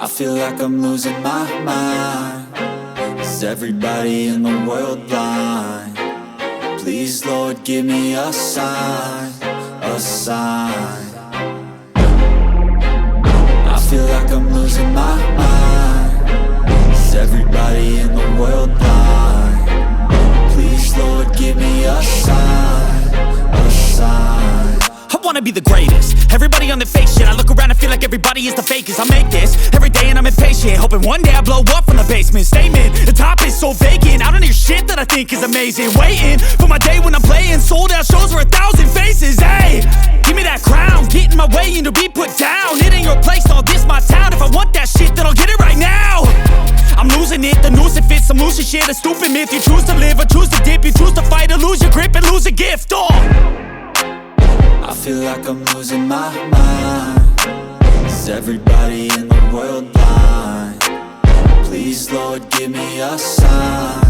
I feel like I'm losing my mind. Is everybody in the world blind? Please, Lord, give me a sign, a sign. I feel like I'm losing my mind. Is everybody in the world blind? Please, Lord, give me a sign, a sign. I wanna be the greatest. Everybody on the fake shit. I look around and feel like everybody is the fakest. I make this every day and I'm impatient, hoping one day I blow up from the basement. Statement, the top is so vacant. I don't hear shit that I think is amazing. Waiting for my day when I'm playing sold out shows for 1,000 faces. Hey, give me that crown, get in my way and to be put down. It ain't your place, all this my town. If I want that shit, then I'll get it right now. I'm losing it, the noose it fits. I'm losing shit, a stupid myth. You choose to live or choose to dip. You choose to fight or lose your grip and lose a gift. I feel like I'm losing my mind. Is everybody in the world blind? Please, Lord, give me a sign.